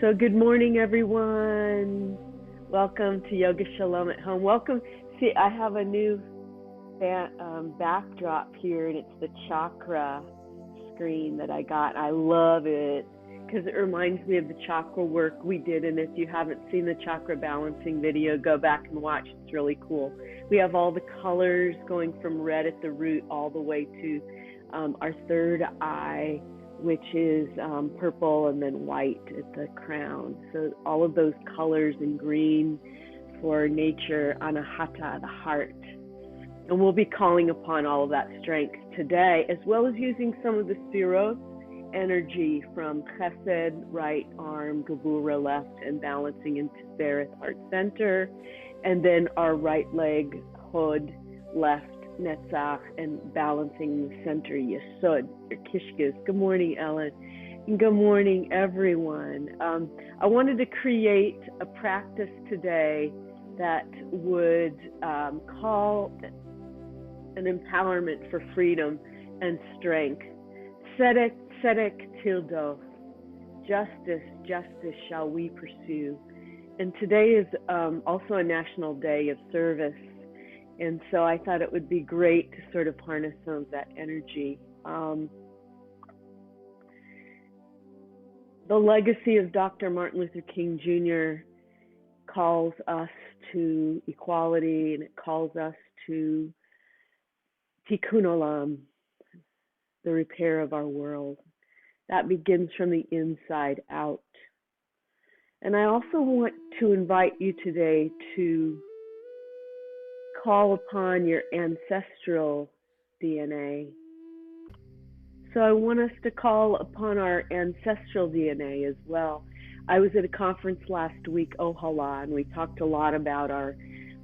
So good morning, everyone. Welcome to Yoga Shalom at Home. Welcome. See, I have a new backdrop here, and it's the chakra screen that I got. I love it because it reminds me of the chakra work we did. And if you haven't seen the chakra balancing video, go back and watch. It's really cool. We have all the colors going from red at the root all the way to our third eye, which is purple, and then white at the crown. So all of those colors in green for nature, anahata, the heart. And we'll be calling upon all of that strength today, as well as using some of the Sefirot energy from Chesed, right arm, Gevura, left, and balancing into Tiferet, heart center, and then our right leg, Hod, left, Netzach, and balancing the center, Yesod, or Kishkis. Good morning, Ellen. And good morning, everyone. I wanted to create a practice today that would call an empowerment for freedom and strength. Tzedek, tzedek tildo. Justice, justice shall we pursue. And today is also a national day of service. And so I thought it would be great to sort of harness some of that energy. The legacy of Dr. Martin Luther King Jr. calls us to equality, and it calls us to tikkun olam, the repair of our world. That begins from the inside out. And I also want to invite you today to call upon your ancestral DNA. So I want us to call upon our ancestral DNA as well. I was at a conference last week, Ohala, and we talked a lot about our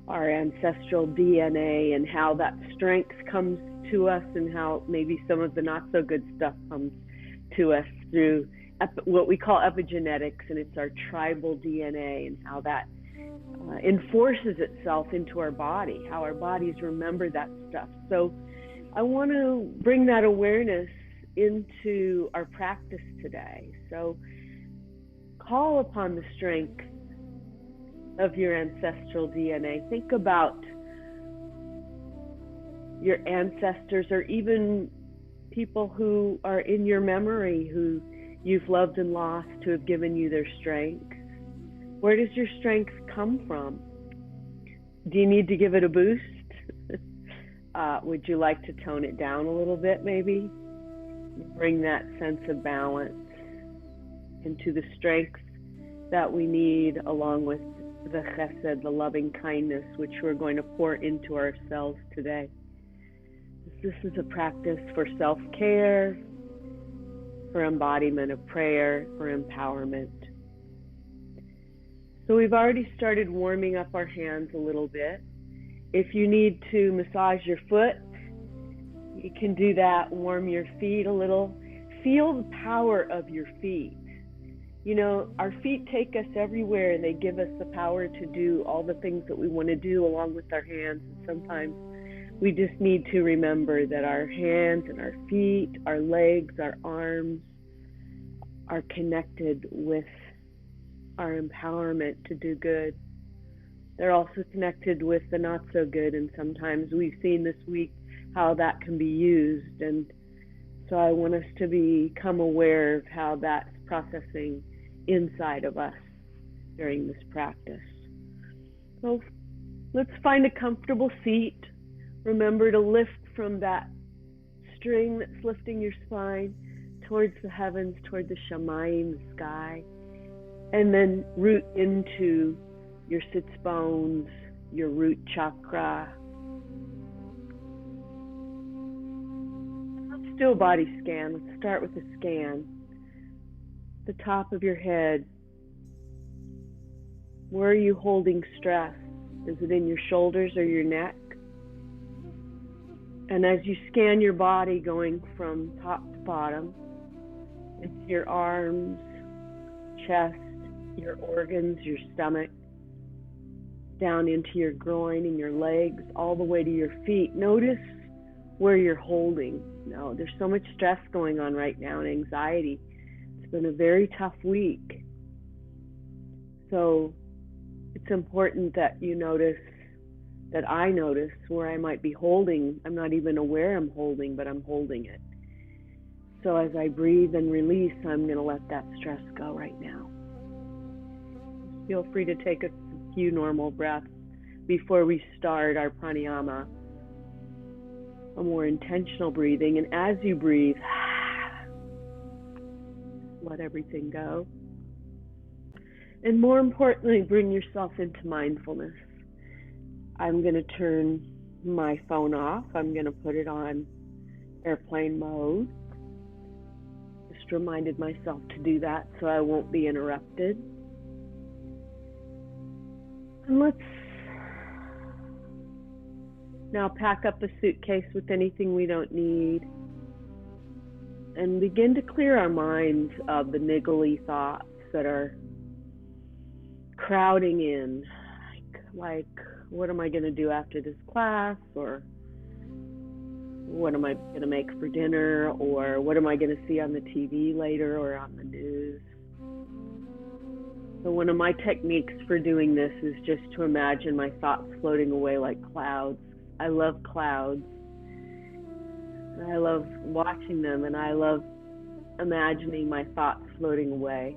ancestral DNA and how that strength comes to us and how maybe some of the not so good stuff comes to us through what we call epigenetics, and it's our tribal DNA, and how that enforces itself into our body, how our bodies remember that stuff. So I want to bring that awareness into our practice today. So call upon the strength of your ancestral DNA. Think about your ancestors, or even people who are in your memory who you've loved and lost, who have given you their strength. Where does your strength come from? Do you need to give it a boost? Would you like to tone it down a little bit, maybe? Bring that sense of balance into the strength that we need, along with the chesed, the loving kindness, which we're going to pour into ourselves today. This is a practice for self-care, for embodiment of prayer, for empowerment. So we've already started warming up our hands a little bit. If you need to massage your foot, you can do that. Warm your feet a little. Feel the power of your feet. You know, our feet take us everywhere, and they give us the power to do all the things that we want to do along with our hands. And sometimes we just need to remember that our hands and our feet, our legs, our arms are connected with our empowerment to do good. They're also connected with the not so good, and sometimes we've seen this week how that can be used. And so I want us to become aware of how that's processing inside of us during this practice. So let's find a comfortable seat. Remember to lift from that string that's lifting your spine towards the heavens, toward the shamayim, the sky. And then root into your sits bones, your root chakra. Let's do a body scan. Let's start with a scan. The top of your head. Where are you holding stress? Is it in your shoulders or your neck? And as you scan your body, going from top to bottom, into your arms, chest, your organs, your stomach, down into your groin and your legs, all the way to your feet. Notice where you're holding. Now, there's so much stress going on right now and anxiety. It's been a very tough week. So it's important that you notice, that I notice where I might be holding. I'm not even aware I'm holding, but I'm holding it. So as I breathe and release, I'm going to let that stress go right now. Feel free to take a few normal breaths before we start our pranayama, a more intentional breathing. And as you breathe, let everything go. And more importantly, bring yourself into mindfulness. I'm going to turn my phone off. I'm going to put it on airplane mode. Just reminded myself to do that so I won't be interrupted. And let's now pack up a suitcase with anything we don't need and begin to clear our minds of the niggly thoughts that are crowding in, like what am I going to do after this class, or what am I going to make for dinner, or what am I going to see on the TV later or on the news. So one of my techniques for doing this is just to imagine my thoughts floating away like clouds. I love clouds. I love watching them, and I love imagining my thoughts floating away.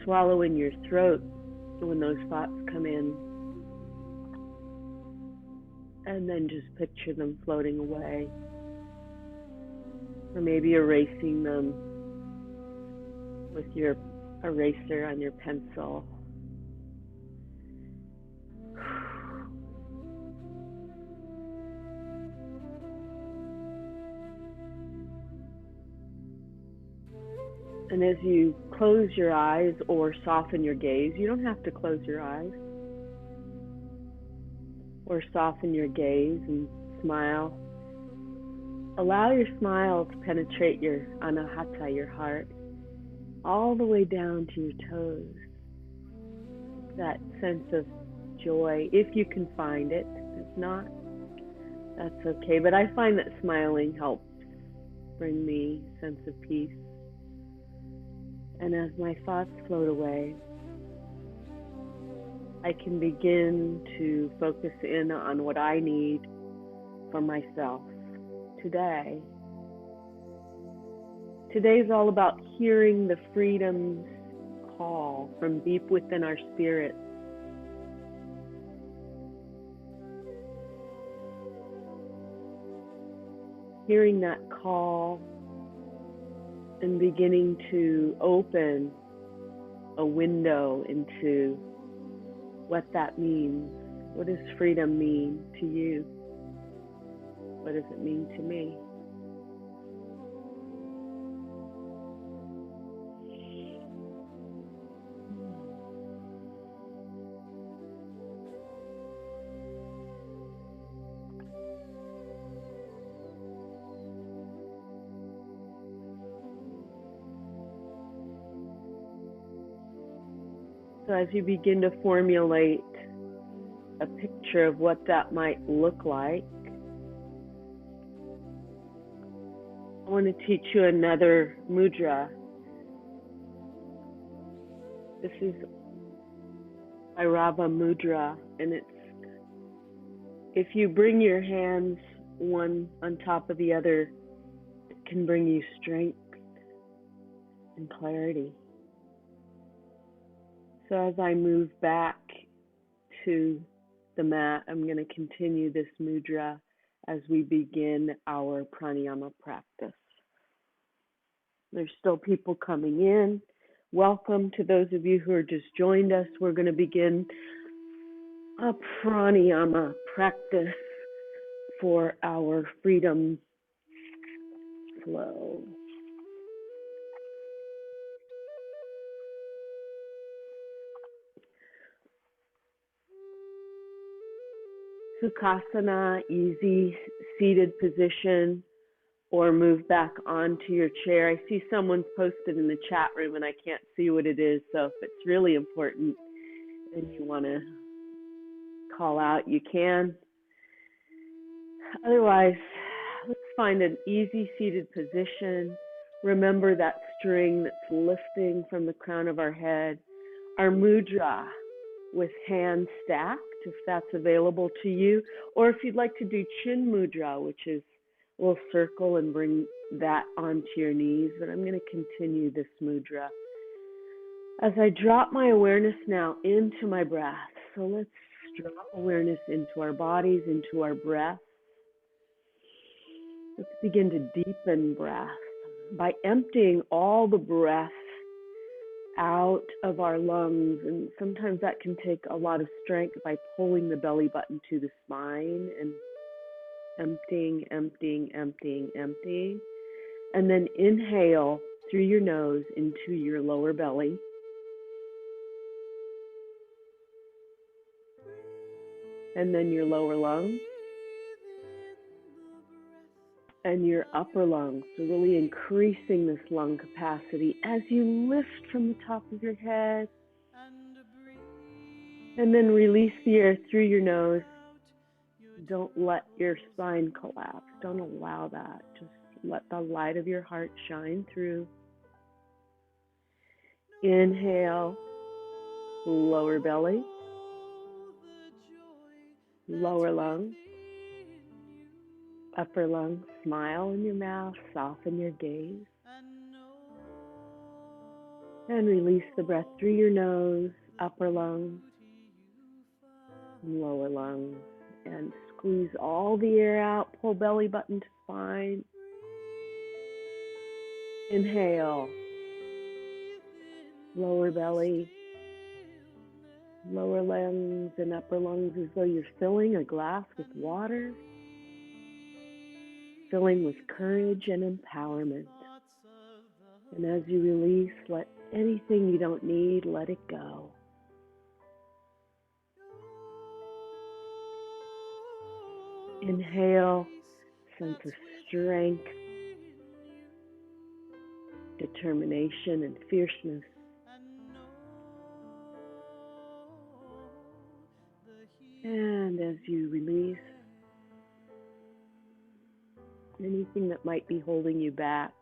Swallow in your throat when those thoughts come in, and then just picture them floating away, or maybe erasing them with your eraser on your pencil. And as you close your eyes or soften your gaze, you don't have to close your eyes, or soften your gaze and smile. Allow your smile to penetrate your anahata, your heart, all the way down to your toes. That sense of joy, if you can find it. If not, that's okay. But I find that smiling helps bring me a sense of peace. And as my thoughts float away, I can begin to focus in on what I need for myself today. Today's all about hearing the freedom's call from deep within our spirit. Hearing that call and beginning to open a window into what that means. What does freedom mean to you? What does it mean to me? So as you begin to formulate a picture of what that might look like, I want to teach you another mudra. This is Bhairava mudra, and it's, if you bring your hands one on top of the other, it can bring you strength and clarity. So as I move back to the mat, I'm going to continue this mudra as we begin our pranayama practice. There's still people coming in. Welcome to those of you who are just joined us. We're going to begin a pranayama practice for our freedom flow. Sukhasana, easy seated position, or move back onto your chair. I see someone's posted in the chat room and I can't see what it is, so if it's really important and you want to call out, you can. Otherwise, let's find an easy seated position. Remember that string that's lifting from the crown of our head. Our mudra with hands stacked, if that's available to you. Or if you'd like to do chin mudra, which is a little circle, and bring that onto your knees. But I'm going to continue this mudra as I drop my awareness now into my breath. So let's drop awareness into our bodies, into our breath. Let's begin to deepen breath by emptying all the breath out of our lungs. And sometimes that can take a lot of strength by pulling the belly button to the spine and emptying, emptying, emptying, emptying. And then inhale through your nose into your lower belly. And then your lower lungs. And your upper lungs. So really increasing this lung capacity as you lift from the top of your head. And then release the air through your nose. Don't let your spine collapse. Don't allow that. Just let the light of your heart shine through. Inhale, lower belly, lower lung, upper lung. Smile in your mouth, soften your gaze. And release the breath through your nose, upper lung, lower lungs. And squeeze all the air out. Pull belly button to spine. Inhale, lower belly, lower lungs and upper lungs, as though you're filling a glass with water, filling with courage and empowerment. And as you release, let anything you don't need, let it go. Inhale, sense of strength, determination, and fierceness. And as you release anything that might be holding you back,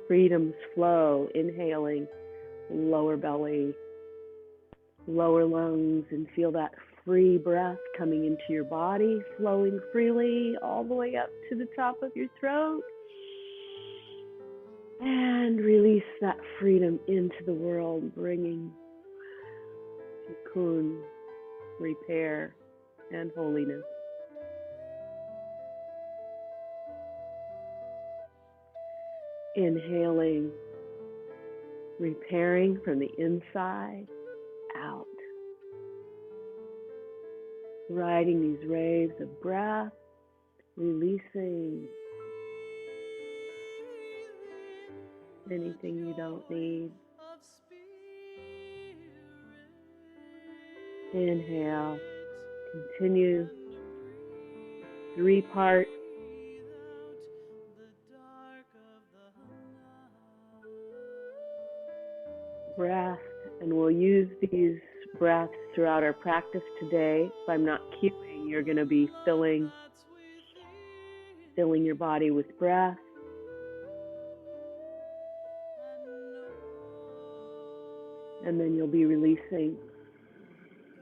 freedom's flow, inhaling, lower belly, lower lungs, and feel that free breath coming into your body, flowing freely all the way up to the top of your throat. And release that freedom into the world, bringing cocoon, repair, and holiness. Inhaling, repairing from the inside out. Riding these waves of breath, releasing anything you don't need. Inhale, continue 3-part breath, and we'll use these breaths throughout our practice today. If I'm not cueing, you're going to be filling your body with breath. And then you'll be releasing.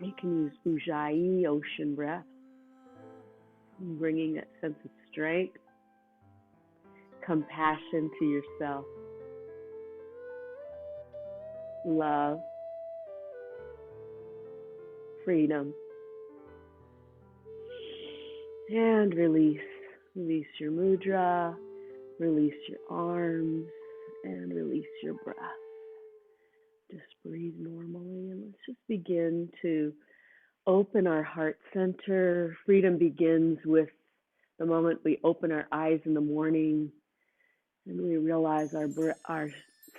You can use Ujjayi, ocean breath, bringing that sense of strength, compassion to yourself, love, freedom, and release. Release your mudra, release your arms, and release your breath. Just breathe normally, and let's just begin to open our heart center. Freedom begins with the moment we open our eyes in the morning and we realize our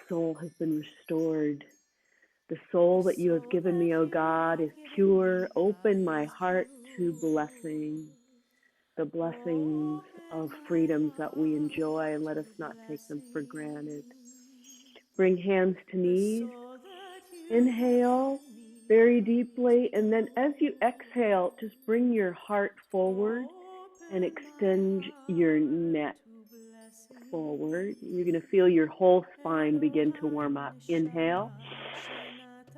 soul has been restored. The soul that you have given me, O God, is pure. Open my heart to blessing, the blessings of freedoms that we enjoy, and let us not take them for granted. Bring hands to knees. Inhale, very deeply. And then as you exhale, just bring your heart forward and extend your neck forward. You're going to feel your whole spine begin to warm up. Inhale.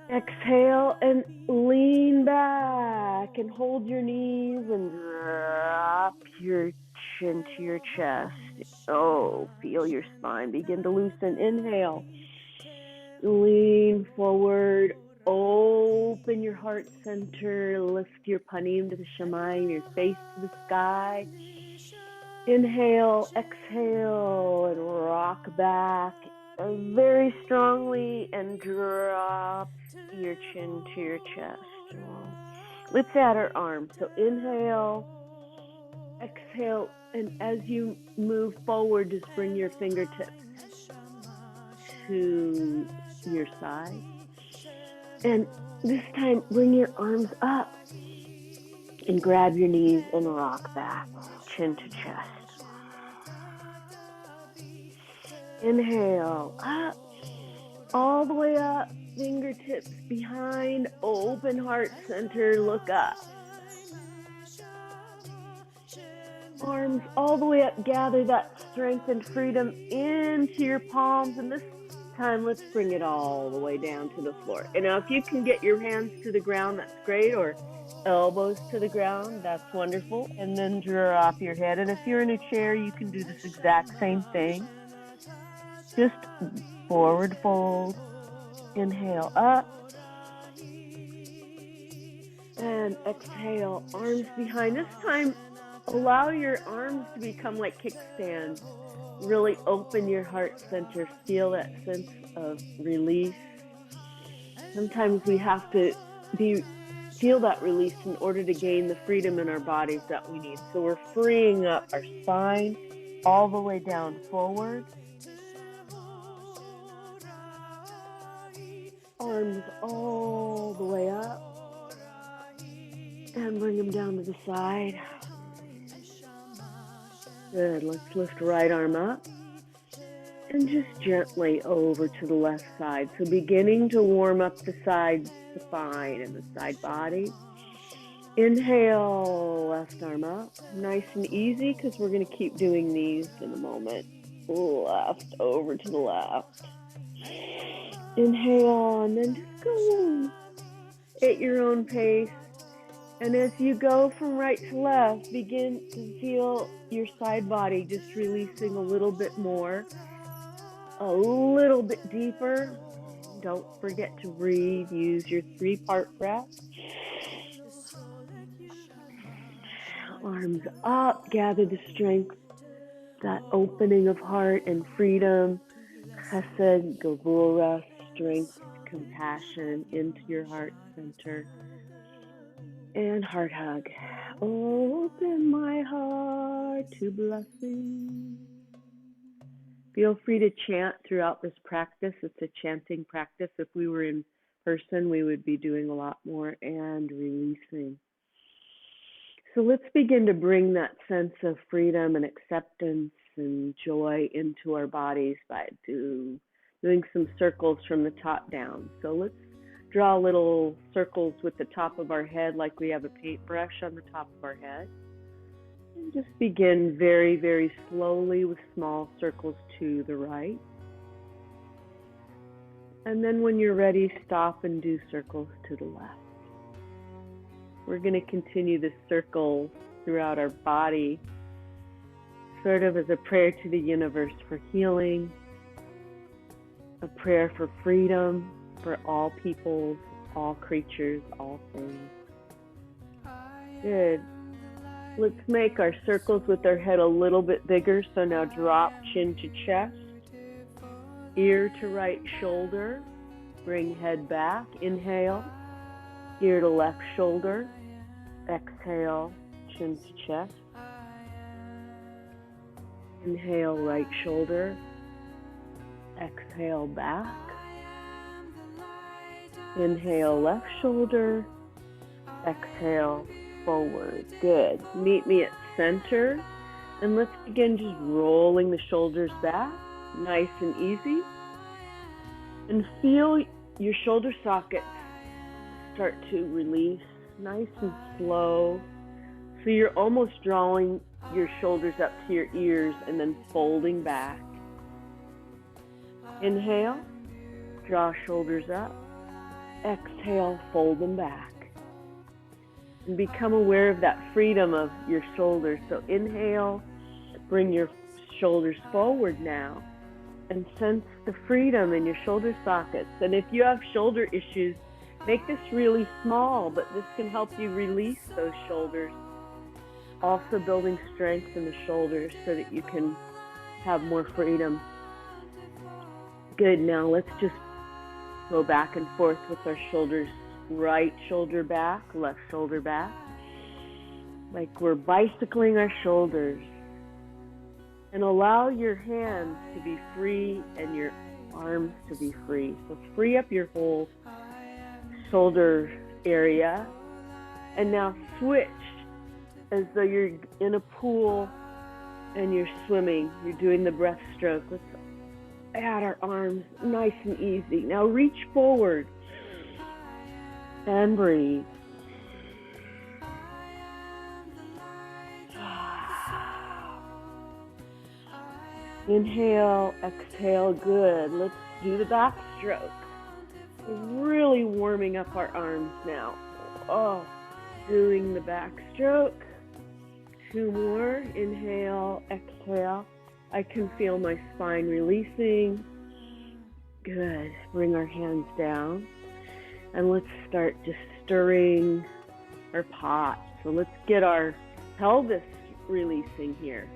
Exhale and lean back and hold your knees and drop your chin to your chest. Oh, feel your spine begin to loosen. Inhale. Lean forward. Open your heart center. Lift your panim to the shamayim, your face to the sky. Inhale, exhale, and rock back very strongly and drop your chin to your chest. Let's add our arms. So inhale, exhale, and as you move forward, just bring your fingertips to your side. And this time, bring your arms up and grab your knees and rock back, chin to chest. Inhale, up, all the way up, fingertips behind, open heart center, look up. Arms all the way up, gather that strength and freedom into your palms, and this time let's bring it all the way down to the floor. And now if you can get your hands to the ground, that's great, or elbows to the ground, that's wonderful. And then drop your head. And if you're in a chair, you can do this exact same thing. Just forward fold, inhale up, and exhale, arms behind. This time, allow your arms to become like kickstands. Really open your heart center, feel that sense of release. Sometimes we have to feel that release in order to gain the freedom in our bodies that we need. So we're freeing up our spine all the way down forward. Arms all the way up and bring them down to the side. Good. Let's lift right arm up and just gently over to the left side. So beginning to warm up the side spine and the side body. Inhale, left arm up. Nice and easy because we're going to keep doing these in a moment. Left over to the left. Inhale, and then just go at your own pace. And as you go from right to left, begin to feel your side body just releasing a little bit more, a little bit deeper. Don't forget to breathe. Use your 3-part breath. Arms up, gather the strength, that opening of heart and freedom. Chesed, Gevurah, strength, compassion into your heart center. And heart hug. Open my heart to blessing. Feel free to chant throughout this practice. It's a chanting practice. If we were in person, we would be doing a lot more and releasing. So let's begin to bring that sense of freedom and acceptance and joy into our bodies by doing some circles from the top down. So let's draw little circles with the top of our head like we have a paintbrush on the top of our head. And just begin very, very slowly with small circles to the right. And then when you're ready, stop and do circles to the left. We're going to continue this circle throughout our body, sort of as a prayer to the universe for healing, a prayer for freedom for all peoples, all creatures, all things. Good. Let's make our circles with our head a little bit bigger. So now drop chin to chest, ear to right shoulder, bring head back, inhale, ear to left shoulder, exhale, chin to chest, inhale, right shoulder, exhale, back, inhale, left shoulder, exhale, forward. Good. Meet me at center, and let's begin just rolling the shoulders back, nice and easy, and feel your shoulder sockets start to release nice and slow. So you're almost drawing your shoulders up to your ears and then folding back. Inhale, draw shoulders up. Exhale, fold them back. And become aware of that freedom of your shoulders. So inhale, bring your shoulders forward now. And sense the freedom in your shoulder sockets. And if you have shoulder issues, make this really small, but this can help you release those shoulders. Also building strength in the shoulders so that you can have more freedom. Good, now let's just go back and forth with our shoulders. Right shoulder back, left shoulder back. Like we're bicycling our shoulders. And allow your hands to be free and your arms to be free. So free up your whole shoulder area. And now switch as though you're in a pool and you're swimming. You're doing the breaststroke. Let's add our arms nice and easy. Now reach forward and breathe. Inhale, exhale, good. Let's do the backstroke. We're really warming up our arms now. Oh, doing the backstroke. 2 more. Inhale, exhale. I can feel my spine releasing. Good. Bring our hands down. And let's start just stirring our pot. So let's get our pelvis releasing here.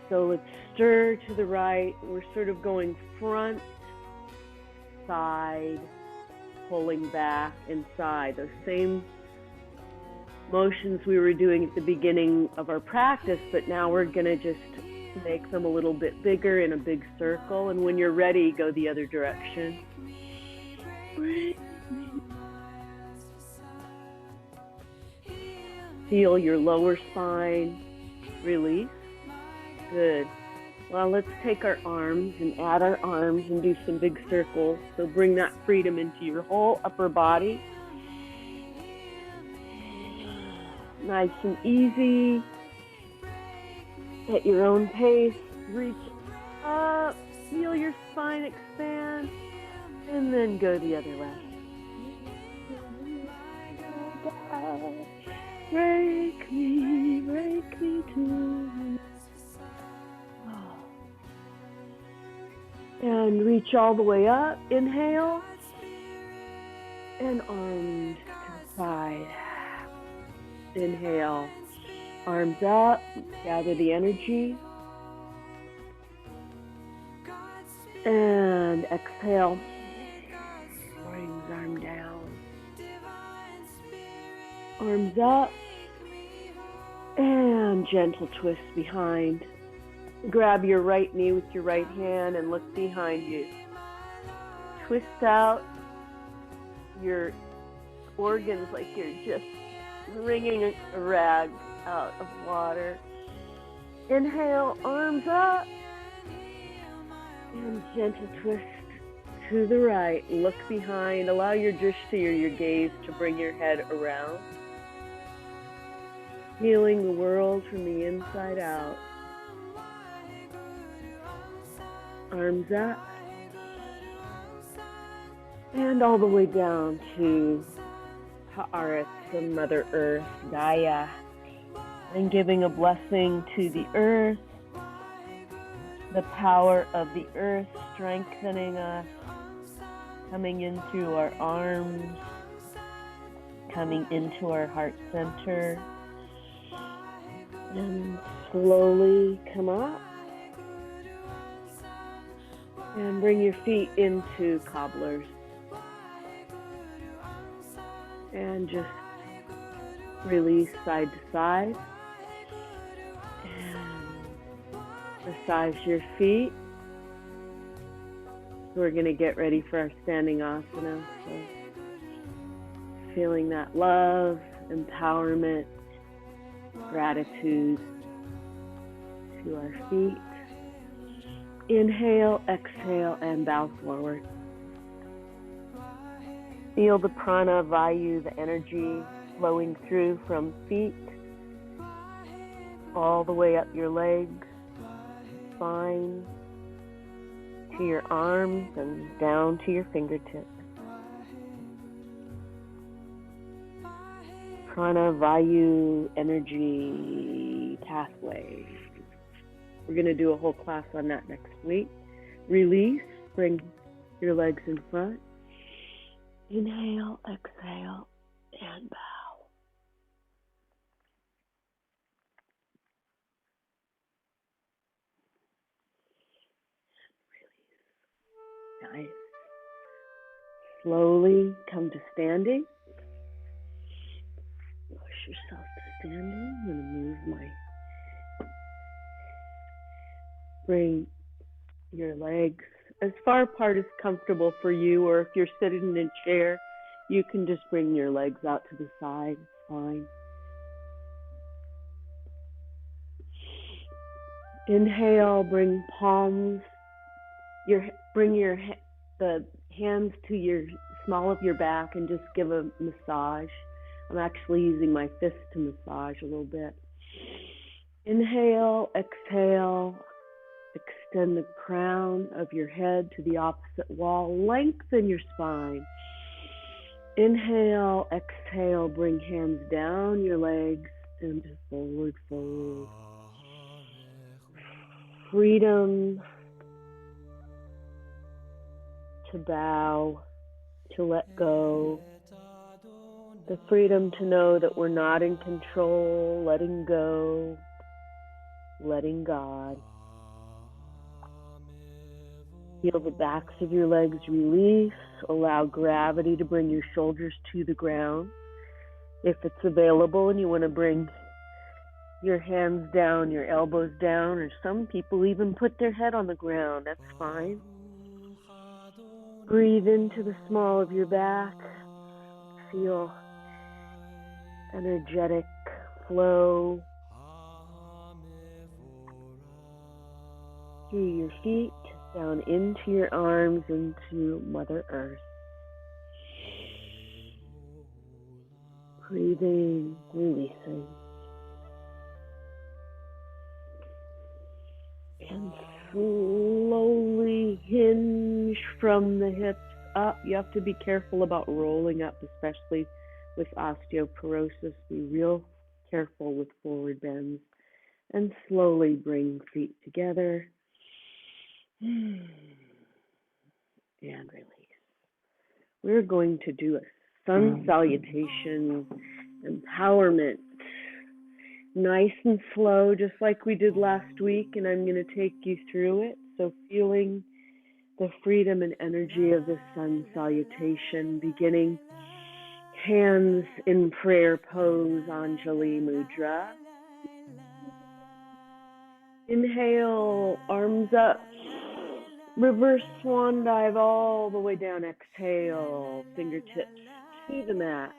So let's stir to the right. We're sort of going front, side, pulling back, and side. Those same motions we were doing at the beginning of our practice, but now we're going to just make them a little bit bigger in a big circle. And when you're ready, go the other direction. Feel your lower spine release. Good. Well, let's take our arms and add our arms and do some big circles. So bring that freedom into your whole upper body. Nice and easy. At your own pace. Reach up. Feel your spine expand. And then go the other way. Break me too. And reach all the way up. Inhale. And arms to the side. Inhale. Arms up. Gather the energy. And exhale. Brings arm down. Arms up. And gentle twist behind. Grab your right knee with your right hand and look behind you. Twist out your organs like you're just wringing a rag out of water. Inhale, arms up. And gentle twist to the right. Look behind. Allow your drishti or your gaze to bring your head around. Healing the world from the inside out. Arms up. And all the way down to Ha'aretz, the Mother Earth, Gaia. And giving a blessing to the earth. The power of the earth strengthening us. Coming in through our arms. Coming into our heart center. And slowly come up. And bring your feet into cobblers. And just release side to side. And massage your feet. We're going to get ready for our standing asana. So feeling that love, empowerment, gratitude to our feet. Inhale, exhale, and bow forward. Feel the prana, vayu, the energy flowing through from feet all the way up your legs, spine, to your arms and down to your fingertips. Prana, vayu, energy pathway. We're going to do a whole class on that next week. Release, bring your legs in front. Inhale, exhale, and bow. Release. Nice. Slowly come to standing. Push yourself to standing. I'm going to move bring your legs as far apart as comfortable for you, or if you're sitting in a chair, you can just bring your legs out to the side. It's fine. Inhale, bring palms. Bring the hands to your small of your back and just give a massage. I'm actually using my fist to massage a little bit. Inhale, exhale. Extend the crown of your head to the opposite wall. Lengthen your spine. Inhale, exhale, bring hands down your legs and forward fold. Freedom to bow, to let go. The freedom to know that we're not in control, letting go, letting God. Feel the backs of your legs release. Allow gravity to bring your shoulders to the ground. If it's available and you want to bring your hands down, your elbows down, or some people even put their head on the ground, that's fine. Breathe into the small of your back. Feel energetic flow through your feet, down into your arms, into Mother Earth. Breathing, releasing. And slowly hinge from the hips up. You have to be careful about rolling up, especially with osteoporosis. Be real careful with forward bends. And slowly bring feet together. And release. We're going to do a sun salutation, empowerment. Nice and slow, just like we did last week, and I'm going to take you through it. So feeling the freedom and energy of the sun salutation, beginning hands in prayer pose, Anjali Mudra. Inhale, arms up, reverse swan dive all the way down. Exhale, fingertips to the mat.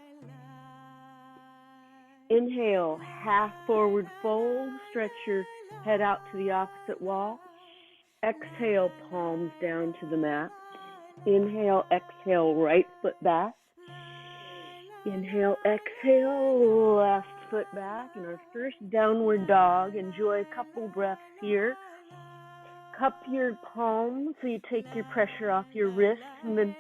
Inhale, half forward fold, stretch your head out to the opposite wall. Exhale, palms down to the mat. Inhale, exhale, right foot back. Inhale, exhale, left foot back. In our first downward dog, enjoy a couple breaths here. Cup your palms so you take your pressure off your wrists, and then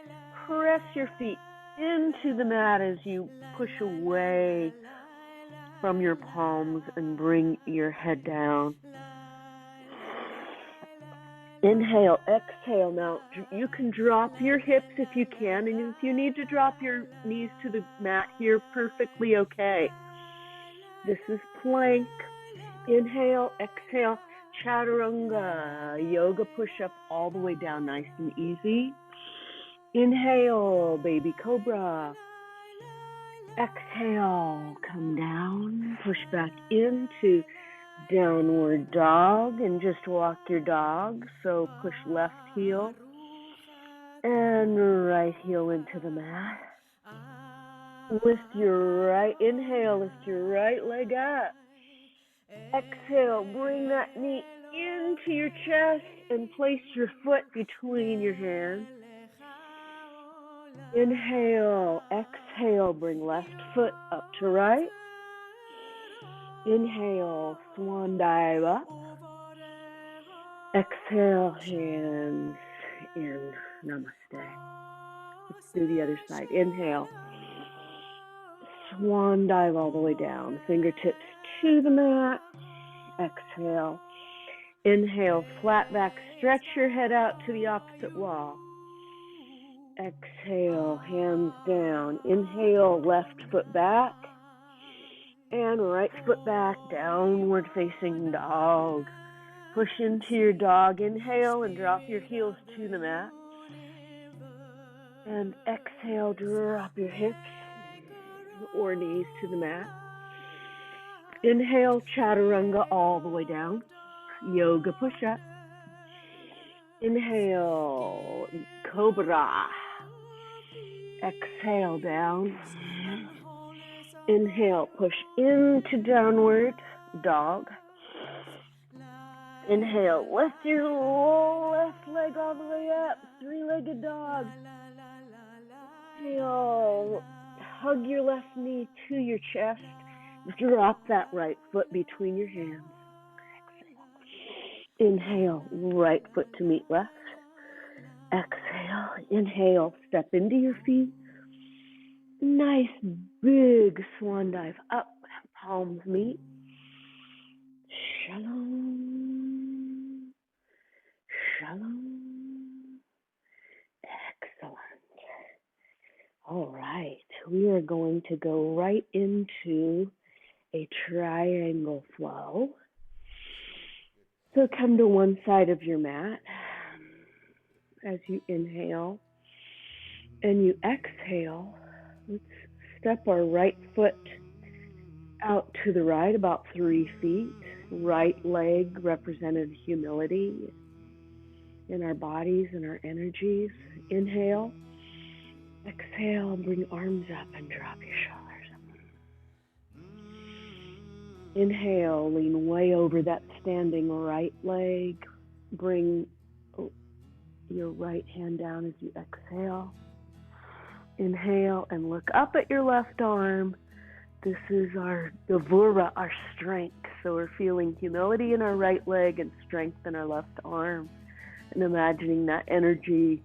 press your feet into the mat as you push away from your palms and bring your head down. Inhale, exhale. Now, you can drop your hips if you can, and if you need to drop your knees to the mat here, perfectly okay. This is plank. Inhale, exhale, chaturanga, yoga push-up all the way down, nice and easy. Inhale, baby cobra. Exhale, come down, push back into downward dog, and just walk your dog. So push left heel and right heel into the mat. Lift your right, inhale, lift your right leg up. Exhale, bring that knee into your chest and place your foot between your hands. Inhale, exhale, bring left foot up to right. Inhale, swan dive up. Exhale, hands in, namaste. Let's do the other side. Inhale, swan dive all the way down. Fingertips to the mat. Exhale. Inhale, flat back, stretch your head out to the opposite wall. Exhale, hands down. Inhale, left foot back. And right foot back, downward facing dog. Push into your dog. Inhale and drop your heels to the mat. And exhale, drop your hips or knees to the mat. Inhale, chaturanga all the way down. Yoga push-up. Inhale, cobra. Exhale, down. Inhale, push into downward dog. Inhale, lift your left leg all the way up, three-legged dog. Inhale, hug your left knee to your chest. Drop that right foot between your hands. Inhale, right foot to meet left. Exhale, inhale, step into your feet. Nice big swan dive up, palms meet. Shalom. Shalom. Excellent. All right, we are going to go right into a triangle flow. So come to one side of your mat as you inhale and you exhale. Let's step our right foot out to the right about 3 feet. Right leg represented humility in our bodies and our energies. Inhale. Exhale, bring arms up and drop your shoulders. Inhale, lean way over that standing right leg. Bring your right hand down as you exhale. Inhale and look up at your left arm. This is our Gevura, our strength. So we're feeling humility in our right leg and strength in our left arm. And imagining that energy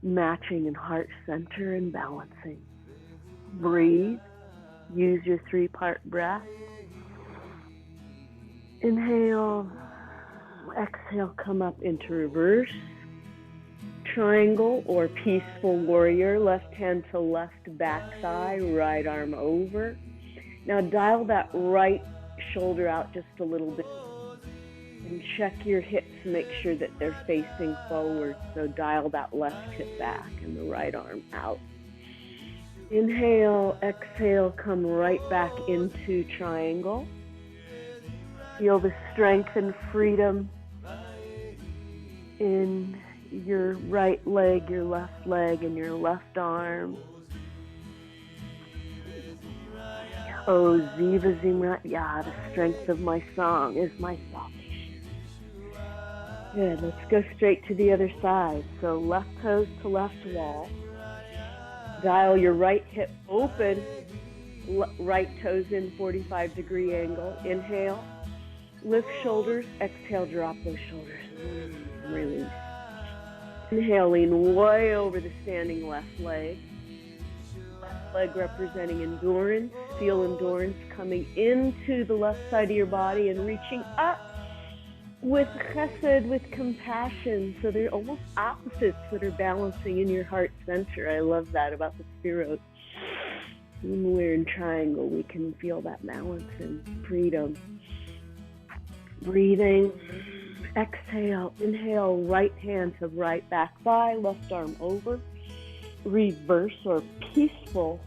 matching in heart center and balancing. Breathe. Use your 3-part breath. Inhale. Exhale, come up into reverse. Triangle or peaceful warrior. Left hand to left back thigh. Right arm over. Now dial that right shoulder out just a little bit. And check your hips, make sure that they're facing forward. So dial that left hip back and the right arm out. Inhale, exhale, come right back into triangle. Feel the strength and freedom in your right leg, your left leg, and your left arm. Oh, Ziva Zimrat Yah, the strength of my song is my salvation. Good, let's go straight to the other side. So left toes to left wall. Dial your right hip open, right toes in 45-degree angle. Inhale, lift shoulders, exhale, drop those shoulders. Release. Inhale, lean way over the standing left leg. Left leg representing endurance. Feel endurance coming into the left side of your body and reaching up with chesed, with compassion. So they're almost opposites that are balancing in your heart center. I love that about the spirit. When we're in triangle, we can feel that balance and freedom. Breathing. Exhale. Inhale, right hand to right back thigh, left arm over. Reverse or peaceful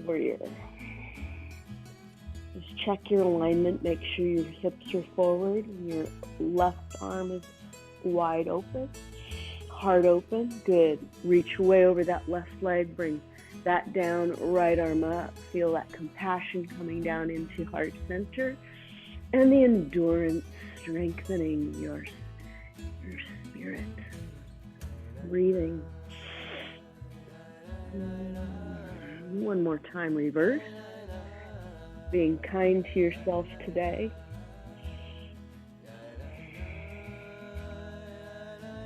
warrior. Just check your alignment, make sure your hips are forward and your left arm is wide open, heart open. Good. Reach way over that left leg, bring that down, right arm up. Feel that compassion coming down into heart center and the endurance strengthening your spirit. Breathing. One more time, reverse. Being kind to yourself today.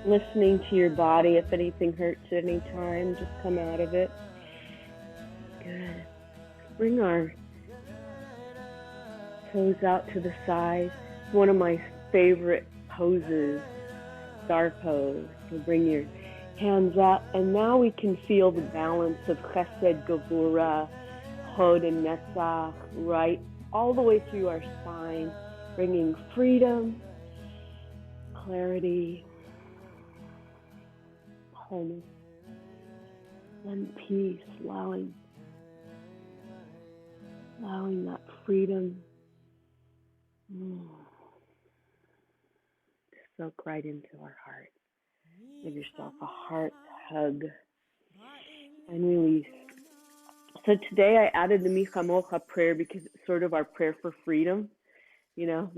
Listening to your body. If anything hurts at any time, just come out of it. Good. Bring our toes out to the side. One of my favorite poses, star pose. So bring your hands up, and now we can feel the balance of Chesed, Gevurah, Hod, and Netzach, right, all the way through our spine, bringing freedom, clarity, wholeness, and peace, allowing that freedom to soak right into our heart. Give yourself a heart hug and release. So today I added the Michamocha prayer because it's sort of our prayer for freedom. You know,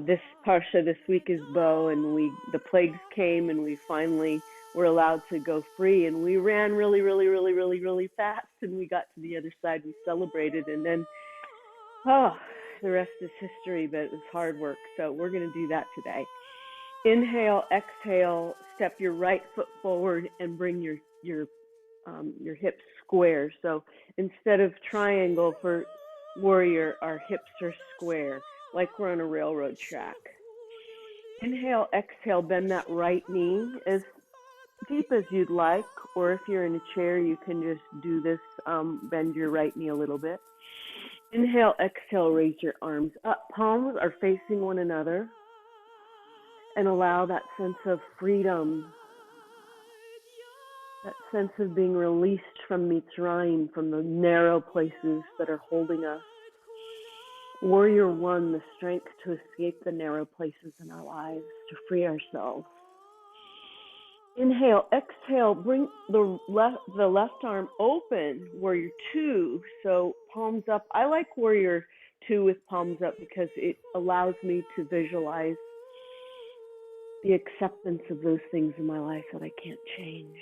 this parsha this week is Bo, and the plagues came, and we finally were allowed to go free, and we ran really, really, really, really, really fast, and we got to the other side. We celebrated, and then the rest is history, but it was hard work. So we're going to do that today. Inhale, exhale, step your right foot forward and bring your hips square. So instead of triangle for warrior, our hips are square, like we're on a railroad track. Inhale, exhale, bend that right knee as deep as you'd like, or if you're in a chair, you can just do this, bend your right knee a little bit. Inhale, exhale, raise your arms up. Palms are facing one another, and allow that sense of freedom, that sense of being released from Mitzrayim, from the narrow places that are holding us. Warrior one, the strength to escape the narrow places in our lives, to free ourselves. Inhale, exhale, bring the left arm open, warrior two, so palms up. I like warrior two with palms up because it allows me to visualize the acceptance of those things in my life that I can't change.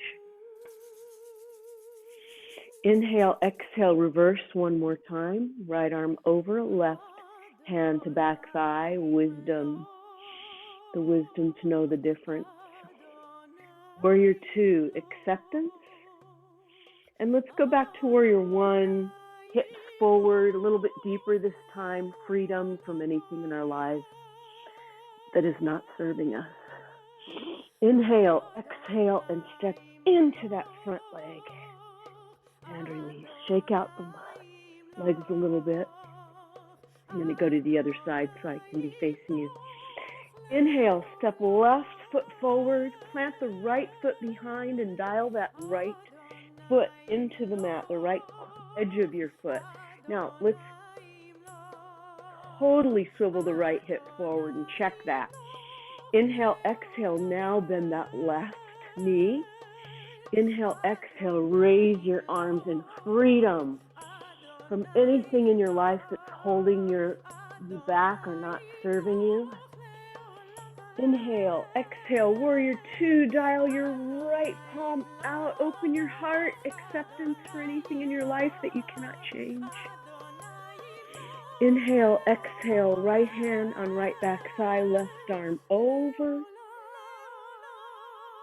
Inhale, exhale, reverse one more time. Right arm over, left hand to back thigh. Wisdom, the wisdom to know the difference. Warrior two, acceptance. And let's go back to warrior one. Hips forward, a little bit deeper this time. Freedom from anything in our lives that is not serving us. Inhale, exhale, and step into that front leg. And release. Shake out the legs a little bit. I'm going to go to the other side so I can be facing you. Inhale, step left foot forward. Plant the right foot behind and dial that right foot into the mat, the right edge of your foot. Now, let's totally swivel the right hip forward and check that. Inhale, exhale, now bend that left knee. Inhale, exhale, raise your arms in freedom from anything in your life that's holding you back or not serving you. Inhale, exhale, warrior two, dial your right palm out, open your heart, acceptance for anything in your life that you cannot change. Inhale, exhale, right hand on right back thigh, left arm over.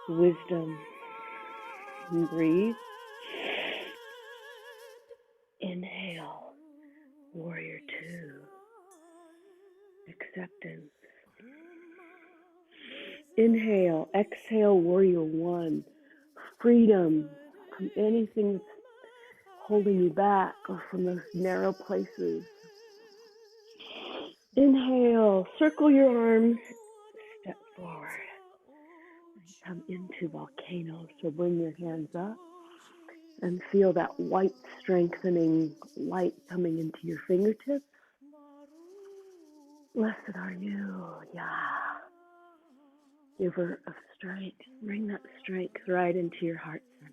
Wisdom. And breathe. Inhale, warrior two. Acceptance. Inhale, exhale, warrior one. Freedom from anything that's holding you back or from those narrow places. Inhale, circle your arms, step forward. Come into volcano, so bring your hands up and feel that white strengthening light coming into your fingertips. Blessed are you, Yah, giver of strength. Bring that strength right into your heart center.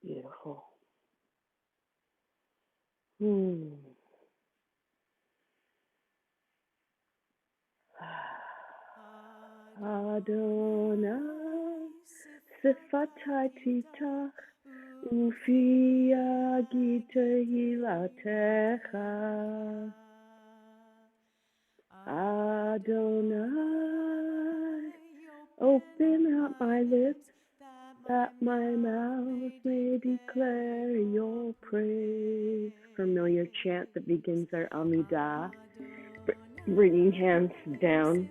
Beautiful. Adonai, Sifatai Titach, Ufi Agita Hilatecha. Adonai, open up my lips, that my mouth may declare your praise. Familiar chant that begins our Amidah, bringing hands down.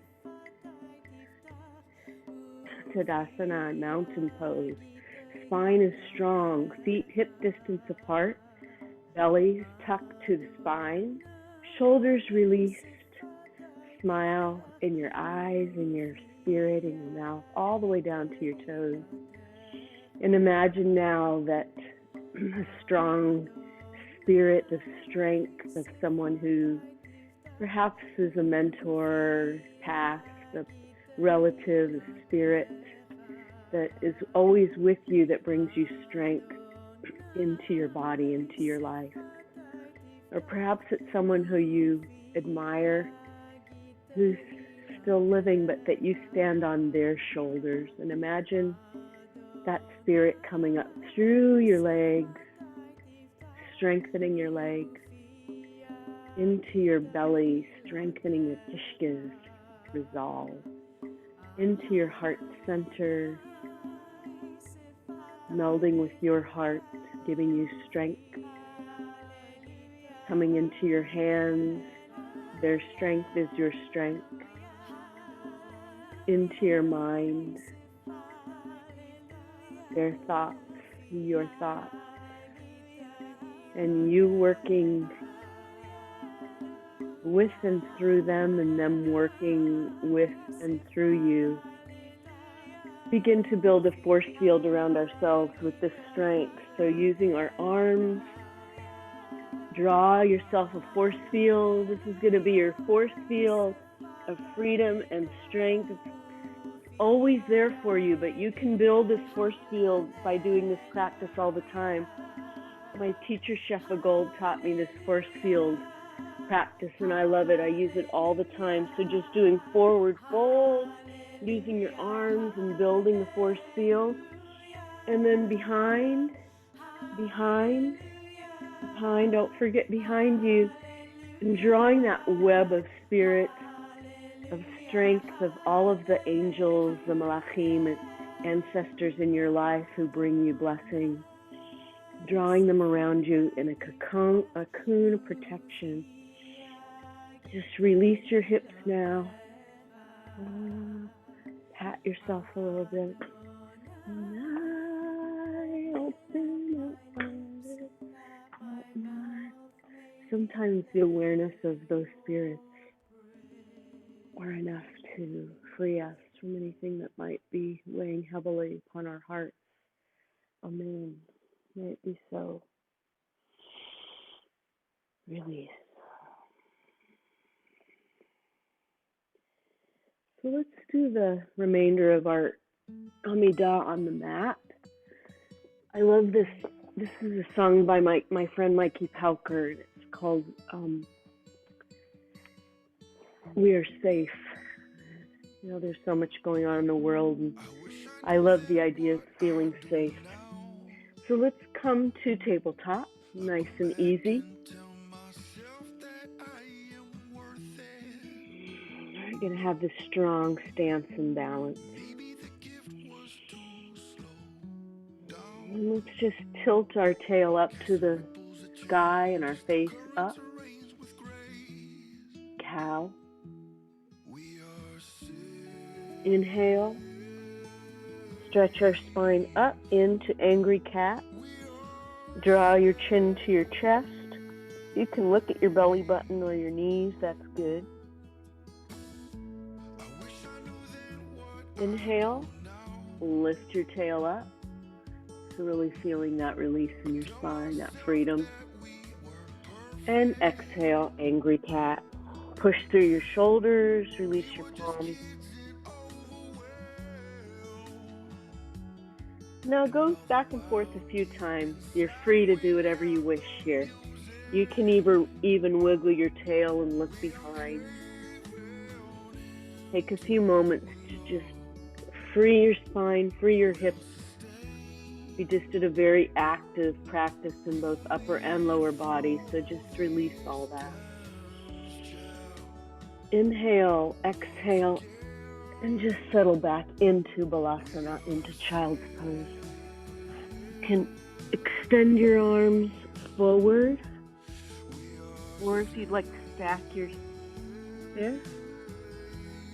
Tadasana, mountain pose. Spine is strong, feet hip distance apart, bellies tucked to the spine, shoulders released. Smile in your eyes, in your spirit, in your mouth, all the way down to your toes. And imagine now that a strong spirit of strength of someone who perhaps is a mentor, past, a relative, a spirit that is always with you, that brings you strength into your body, into your life. Or perhaps it's someone who you admire, who's still living, but that you stand on their shoulders. And imagine that spirit coming up through your legs, strengthening your legs, into your belly, strengthening your tishkas, resolve, into your heart center, melding with your heart, giving you strength, coming into your hands. Their strength is your strength. Into your mind, their thoughts, your thoughts, and you working with and through them, and them working with and through you. Begin to build a force field around ourselves with this strength. So using our arms, draw yourself a force field. This is going to be your force field of freedom and strength. It's always there for you, but you can build this force field by doing this practice all the time. My teacher, Chef Gold, taught me this force field practice, and I love it. I use it all the time. So just doing forward fold, using your arms and building the force field. And then behind, don't forget behind you, and drawing that web of spirit, of strength, of all of the angels, the malachim, and ancestors in your life who bring you blessing, drawing them around you in a cocoon of protection. Just release your hips now. Pat yourself a little bit. And I open up my. Sometimes the awareness of those spirits are enough to free us from anything that might be weighing heavily upon our hearts. Amen. May it be so. Release. So let's do the remainder of our Amidah on the mat. I love this. This is a song by my friend Mikey Pauker. It's called We Are Safe. You know, there's so much going on in the world, and I love the idea of feeling safe. So let's come to tabletop, nice and easy. We're going to have this strong stance and balance. And let's just tilt our tail up to the sky and our face up. Cow. Inhale. Stretch our spine up into angry cat. Draw your chin to your chest. You can look at your belly button or your knees. That's good. Inhale. Lift your tail up. So really feeling that release in your spine, that freedom. And exhale, angry cat. Push through your shoulders, release your palms. Now go back and forth a few times. You're free to do whatever you wish here. You can even wiggle your tail and look behind. Take a few moments to just free your spine, free your hips. We just did a very active practice in both upper and lower body, so just release all that. Inhale, exhale, and just settle back into Balasana, into Child's Pose. You can extend your arms forward, or if you'd like to stack your fists.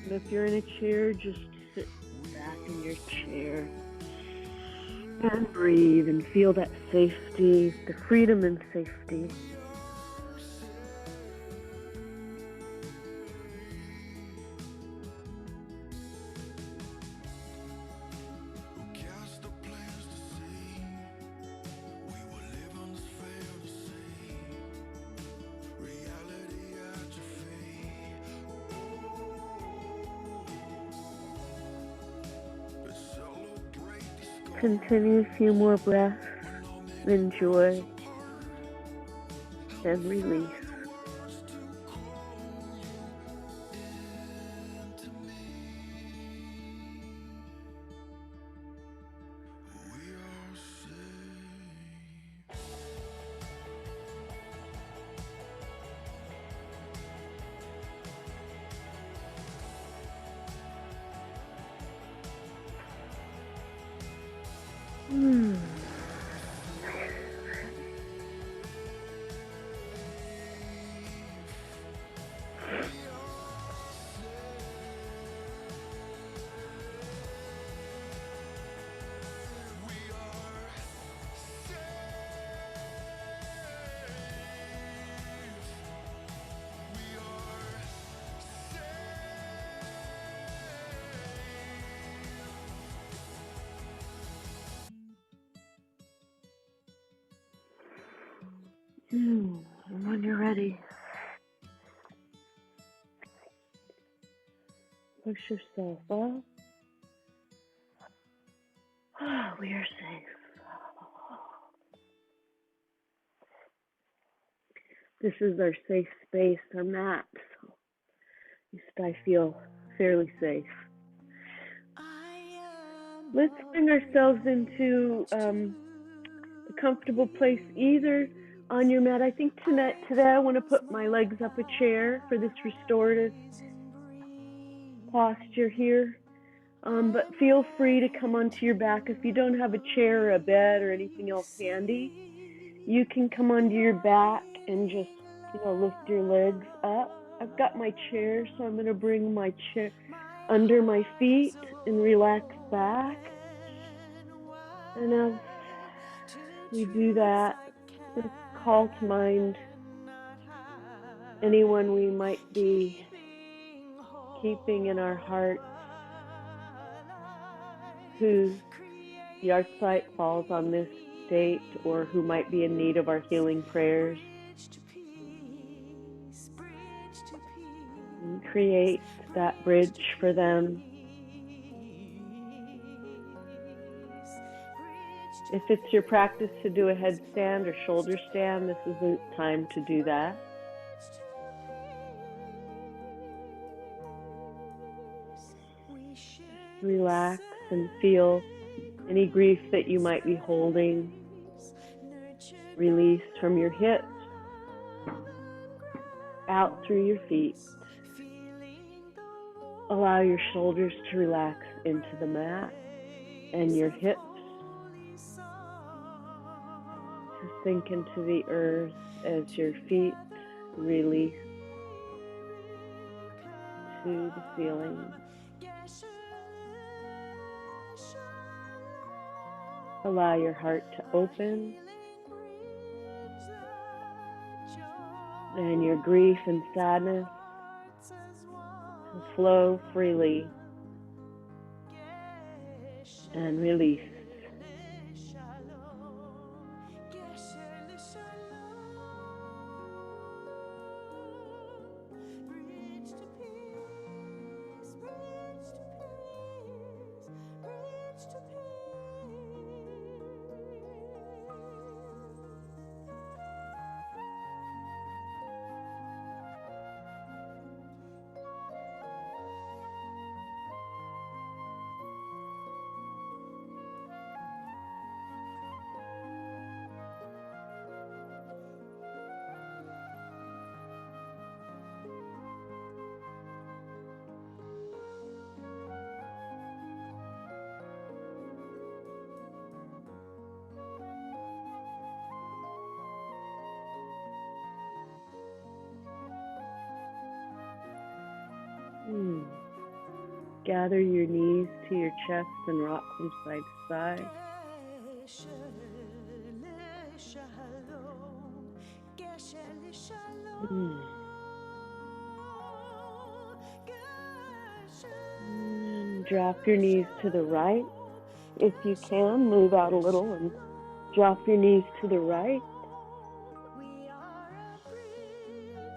And if you're in a chair, just sit back in your chair and breathe and feel that safety, the freedom and safety. Continue a few more breaths, enjoy, and release. And when you're ready, push yourself up. We are safe. This is our safe space, our mat. So at least I feel fairly safe. Let's bring ourselves into a comfortable place, either on your mat. I think today I want to put my legs up a chair for this restorative posture here. But feel free to come onto your back. If you don't have a chair or a bed or anything else handy, you can come onto your back and just, lift your legs up. I've got my chair, so I'm going to bring my chair under my feet and relax back. And as we do that, let's call to mind anyone we might be keeping in our hearts whose yahrzeit falls on this date, or who might be in need of our healing prayers. And create that bridge for them. If it's your practice to do a headstand or shoulder stand, this is the time to do that. Relax and feel any grief that you might be holding release from your hips out through your feet. Allow your shoulders to relax into the mat and your hips to sink into the earth as your feet release to the ceiling. Allow your heart to open and your grief and sadness to flow freely and release. gather your knees to your chest and rock from side to side. And drop your knees to the right. If you can, move out a little and drop your knees to the right.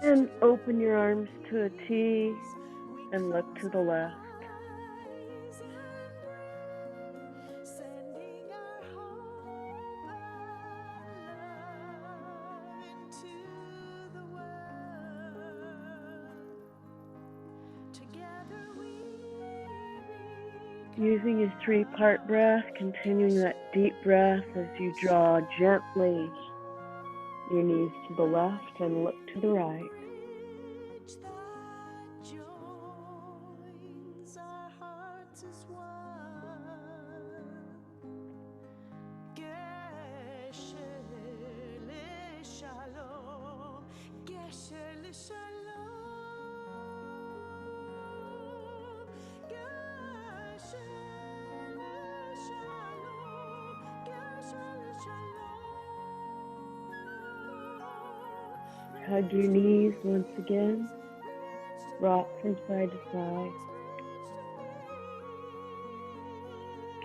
And open your arms to a T and look to the left. Using your 3-part breath, continuing that deep breath as you draw gently your knees to the left and look to the right. Hug your knees once again. Rock from side to side.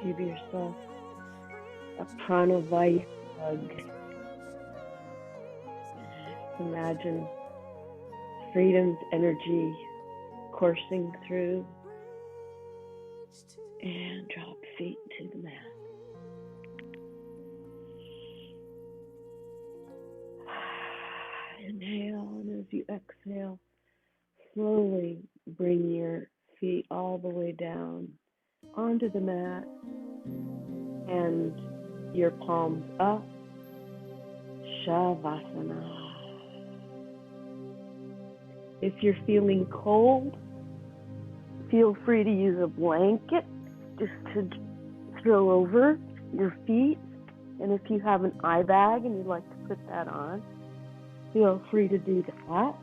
Give yourself a pranavaya hug. Imagine freedom's energy coursing through. And drop feet to the mat. Inhale, and as you exhale, slowly bring your feet all the way down onto the mat and your palms up. Shavasana. If you're feeling cold, feel free to use a blanket just to throw over your feet. And if you have an eye bag and you'd like to put that on, feel free to do that.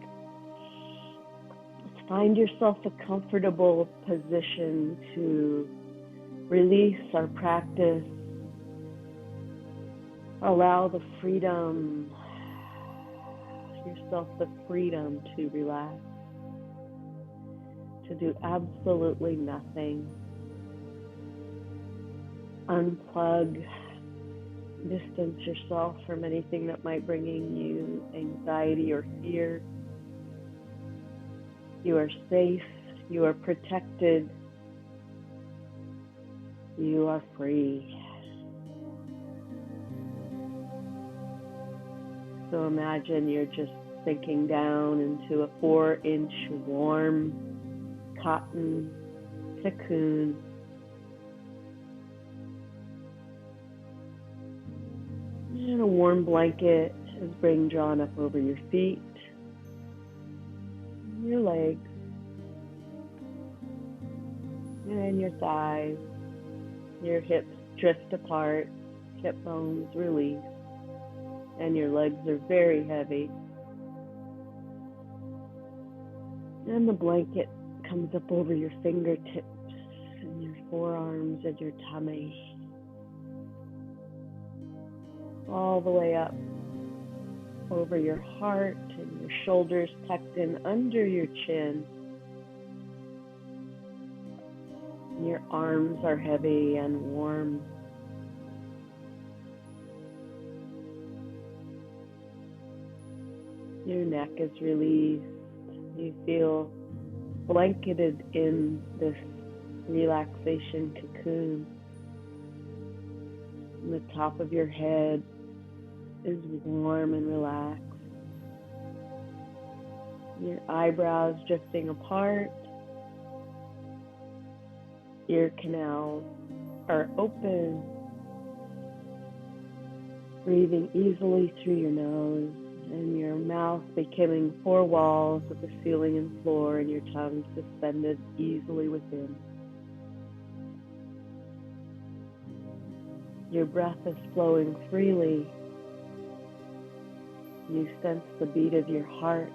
Let's find yourself a comfortable position to release our practice. Allow the freedom, yourself the freedom to relax, to do absolutely nothing. Unplug. Distance yourself from anything that might bring you anxiety or fear. You are safe. You are protected. You are free. So imagine you're just sinking down into a 4-inch warm cotton cocoon. And a warm blanket is being drawn up over your feet, your legs, and your thighs. Your hips drift apart, hip bones release, and your legs are very heavy. And the blanket comes up over your fingertips and your forearms and your tummy. All the way up over your heart and your shoulders tucked in under your chin. Your arms are heavy and warm. Your neck is released. You feel blanketed in this relaxation cocoon. And the top of your head is warm and relaxed. Your eyebrows drifting apart. Ear canals are open. Breathing easily through your nose, and your mouth becoming 4 walls with the ceiling and floor, and your tongue suspended easily within. Your breath is flowing freely. You sense the beat of your heart.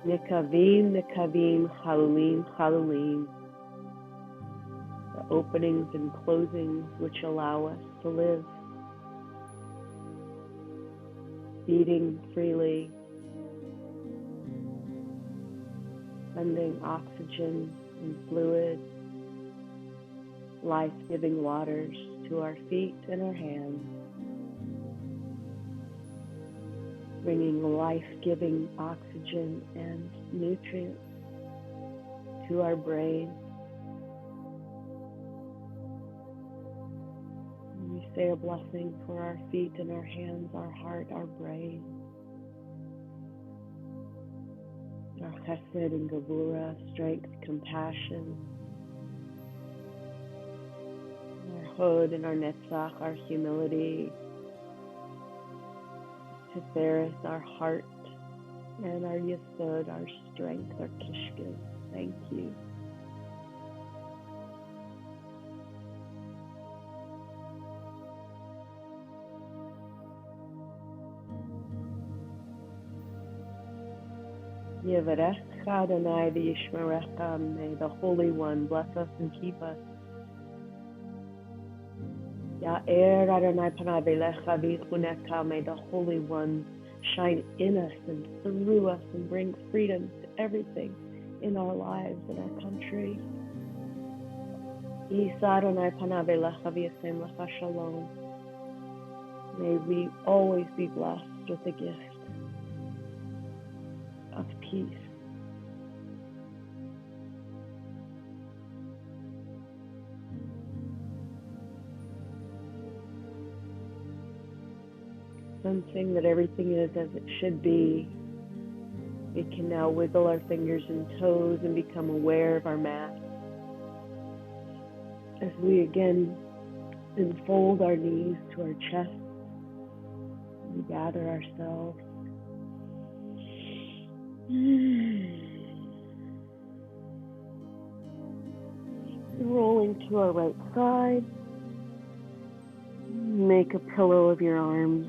Nikavim, Nikavim, Chalulim, Chalulim. The openings and closings which allow us to live, beating freely, sending oxygen and fluid, life-giving waters to our feet and our hands, bringing life-giving oxygen and nutrients to our brain. We say a blessing for our feet and our hands, our heart, our brain, our chesed and gevura, strength, compassion, our hod and our netzach, our humility, tiferes, our heart, and our yesod, our strength, our kishkin. Thank you. Yevarecha Adonai v'yishmerecha. May the Holy One bless us and keep us. Ya'er Adonai panav elecha v'yichunecha. May the Holy One shine in us and through us and bring freedom to everything in our lives and our country. Yisa Adonai panav elecha v'yasem lecha shalom. May we always be blessed with the gift of peace. Sensing that everything is as it should be, we can now wiggle our fingers and toes and become aware of our mat as we again enfold our knees to our chest and gather ourselves. Rolling to our right side. Make a pillow of your arms,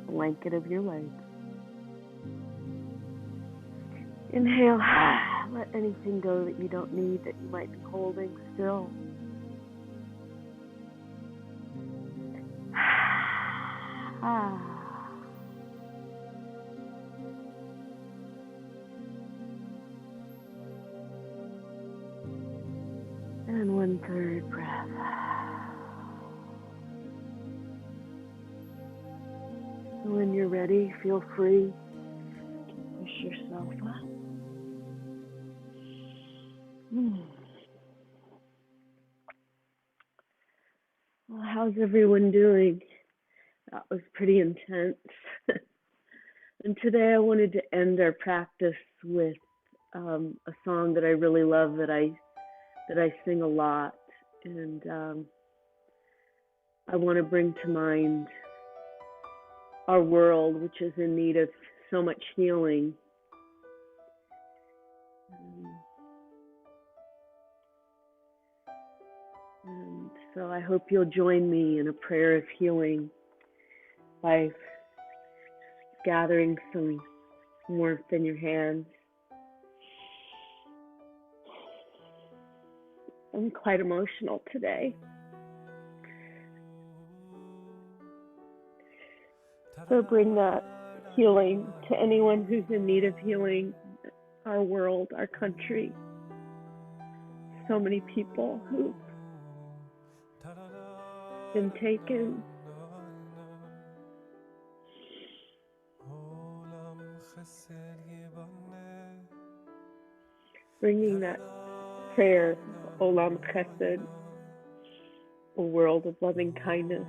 blanket of your legs. Inhale. Let anything go that you don't need, that you might be holding still. And 1/3 breath. When you're ready, feel free to push yourself up. Well, how's everyone doing? That was pretty intense. And today I wanted to end our practice with a song that I really love, that I sing a lot, and I want to bring to mind our world, which is in need of so much healing. And so I hope you'll join me in a prayer of healing by gathering some warmth in your hands. I'm quite emotional today. So bring that healing to anyone who's in need of healing, our world, our country. So many people who've been taken. Bringing that prayer, Olam Chesed, a world of loving kindness.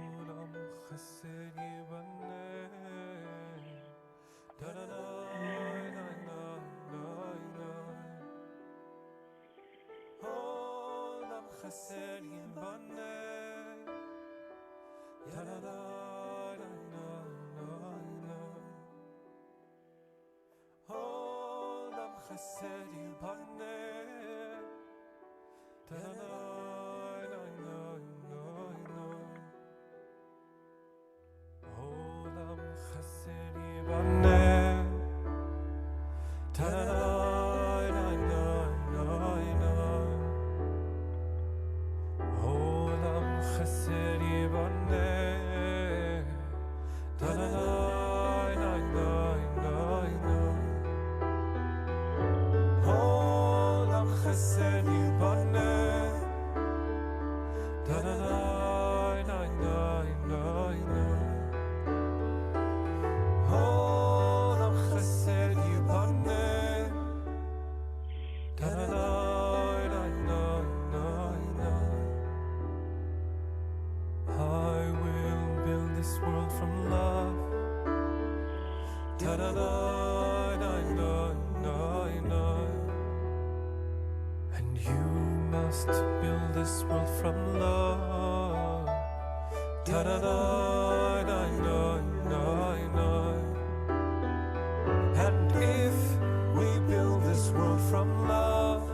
Ta-da. And you must build this world from love. And if we build this world from love,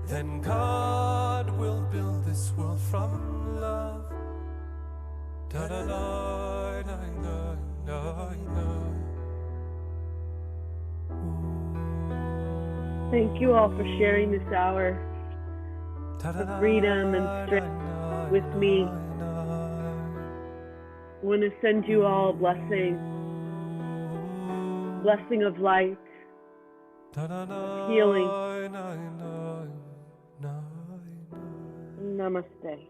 then God will build this world from love. Thank you all for sharing this hour of freedom and strength with me. I want to send you all a blessing of light, of healing. Namaste.